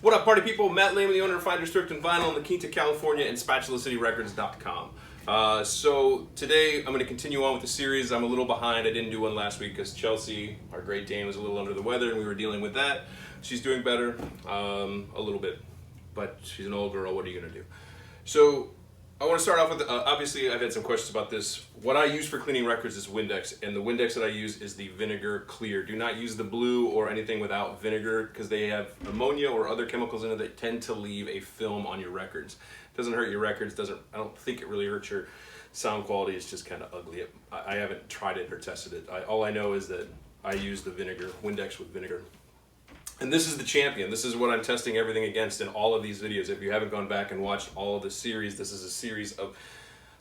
What up, party people? Matt Lehman, the owner of Finder Strict and Vinyl in La Quinta, California, and SpatulaCityRecords.com. So today I'm going to continue on with the series. I'm a little behind. I didn't do one last week because Chelsea, our Great Dane, was a little under the weather, and we were dealing with that. She's doing better, a little bit, but she's an old girl. What are you going to do? So I want to start off with, obviously I've had some questions about this. What I use for cleaning records is Windex, and the Windex that I use is the vinegar clear. Do not use the blue or anything without vinegar because they have ammonia or other chemicals in it that tend to leave a film on your records. It doesn't hurt your records, I don't think it really hurts your sound quality. It's just kind of ugly. I haven't tried it or tested it. All I know is that I use the vinegar, Windex with vinegar. And this is the champion. This is what I'm testing everything against in all of these videos. If you haven't gone back and watched all of the series, this is a series of...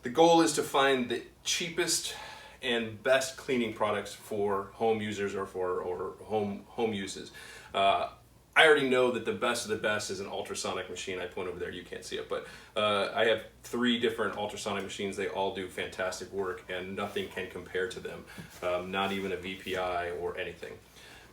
The goal is to find the cheapest and best cleaning products for home users or for home uses. I already know that the best of the best is an ultrasonic machine. I point over there, you can't see it, but I have 3 different ultrasonic machines. They all do fantastic work and nothing can compare to them, not even a VPI or anything.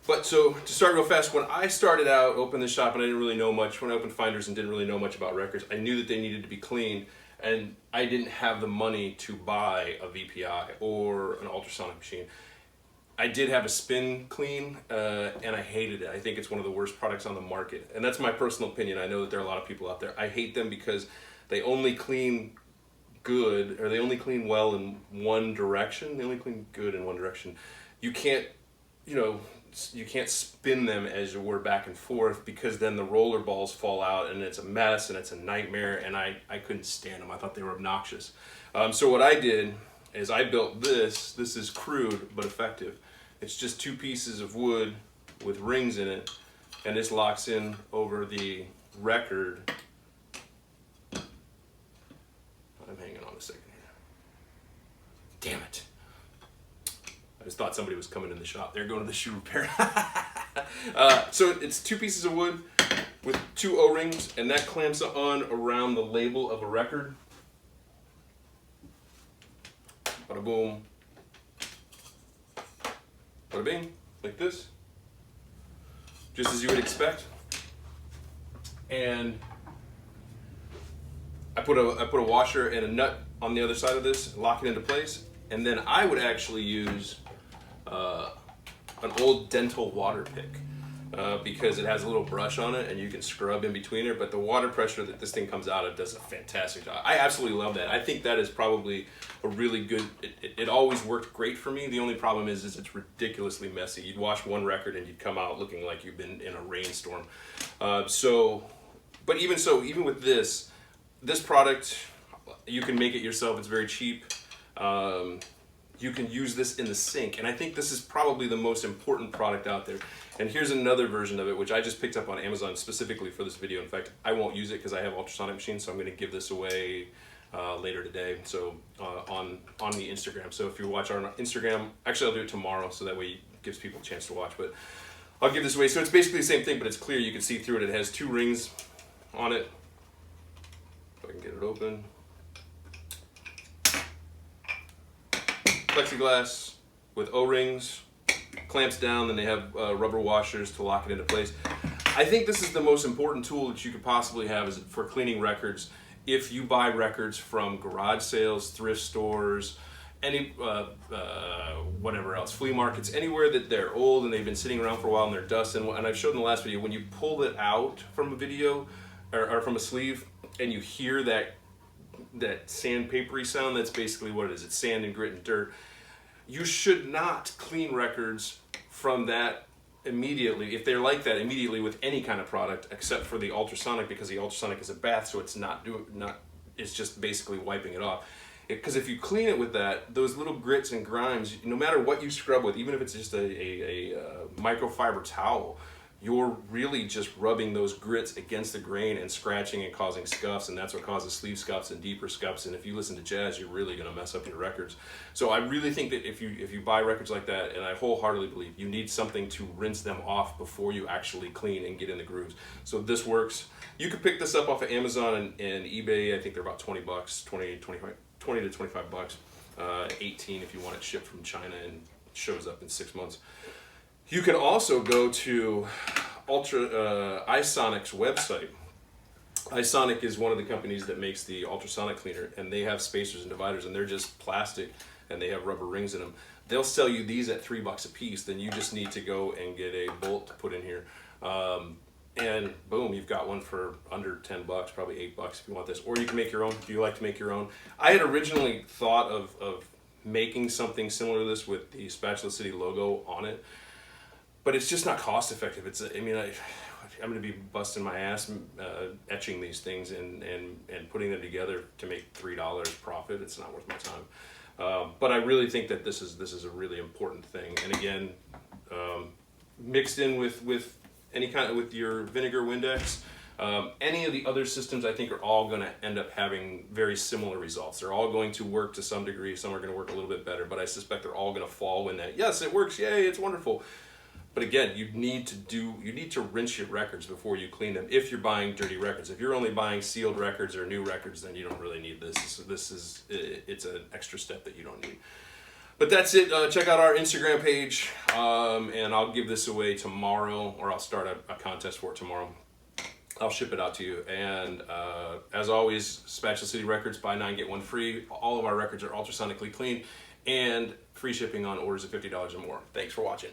But so, to start real fast, when I started out, opened the shop, and I didn't really know much, when I opened Finders and didn't really know much about records, I knew that they needed to be cleaned, and I didn't have the money to buy a VPI or an ultrasonic machine. I did have a spin clean, and I hated it. I think it's one of the worst products on the market, and that's my personal opinion. I know that there are a lot of people out there. I hate them because they only clean good, or they only clean well in one direction. They only clean good in one direction. You can't, you can't spin them as you were back and forth because then the roller balls fall out and it's a mess and it's a nightmare, and I couldn't stand them. I thought they were obnoxious. So what I did is I built this. This is crude but effective. It's just 2 pieces of wood with rings in it, and this locks in over the record. I'm hanging on a second here. Damn it. I just thought somebody was coming in the shop. They're going to the shoe repair. So it's 2 pieces of wood with 2 O-rings, and that clamps on around the label of a record. Bada boom. Bada bing. Like this. Just as you would expect. And I put a washer and a nut on the other side of this, lock it into place, and then I would actually use an old dental water pick because it has a little brush on it and you can scrub in between it, but the water pressure that this thing comes out of does a fantastic job. I absolutely love that. I think that is probably a really good, it always worked great for me. The only problem is it's ridiculously messy. You'd wash one record and you'd come out looking like you've been in a rainstorm. But even so, even with this product, you can make it yourself. It's very cheap. You can use this in the sink, and I think this is probably the most important product out there. And here's another version of it, which I just picked up on Amazon specifically for this video. In fact, I won't use it because I have ultrasonic machines, so I'm going to give this away later today, so on the Instagram. So if you watch our Instagram, actually I'll do it tomorrow, so that way it gives people a chance to watch, but I'll give this away. So it's basically the same thing, but it's clear. You can see through it. It has 2 rings on it. If I can get it open. Plexiglass with O-rings, clamps down, then they have rubber washers to lock it into place. I think this is the most important tool that you could possibly have is for cleaning records. If you buy records from garage sales, thrift stores, any whatever else, flea markets, anywhere that they're old and they've been sitting around for a while and they're dust, and I've showed in the last video, when you pull it out from a video or from a sleeve and you hear that sandpapery sound, that's basically what it is. It's sand and grit and dirt. You should not clean records from that immediately, if they're like that immediately with any kind of product except for the ultrasonic, because the ultrasonic is a bath, so it's it's just basically wiping it off. Because if you clean it with that, those little grits and grimes, no matter what you scrub with, even if it's just a microfiber towel, you're really just rubbing those grits against the grain and scratching and causing scuffs, and that's what causes sleeve scuffs and deeper scuffs. And if you listen to jazz, you're really going to mess up your records. So I really think that if you buy records like that, and I wholeheartedly believe you need something to rinse them off before you actually clean and get in the grooves. So this works. You could pick this up off of Amazon and eBay. I think they're about 20 bucks, 20 to 25 bucks, 18 if you want it shipped from China and it shows up in 6 months. You can also go to iSonic's website. iSonic is one of the companies that makes the ultrasonic cleaner, and they have spacers and dividers, and they're just plastic, and they have rubber rings in them. They'll sell you these at $3 a piece. Then you just need to go and get a bolt to put in here, and boom, you've got one for under $10, probably $8 if you want this. Or you can make your own if you like to make your own. I had originally thought of making something similar to this with the Spatula City logo on it, but it's just not cost effective. I'm going to be busting my ass etching these things and putting them together to make $3 profit. It's not worth my time. But I really think that this is a really important thing. And again, mixed in with any kind of, with your vinegar Windex, any of the other systems I think are all going to end up having very similar results. They're all going to work to some degree. Some are going to work a little bit better, but I suspect they're all going to fall in that, yes, it works, yay, it's wonderful. But again, you need to rinse your records before you clean them if you're buying dirty records. If you're only buying sealed records or new records, then you don't really need this. It's an extra step that you don't need. But that's it. Check out our Instagram page, and I'll give this away tomorrow, or I'll start a contest for it tomorrow. I'll ship it out to you. And as always, Spatula City Records, buy 9 get 1 free. All of our records are ultrasonically cleaned, and free shipping on orders of $50 or more. Thanks for watching.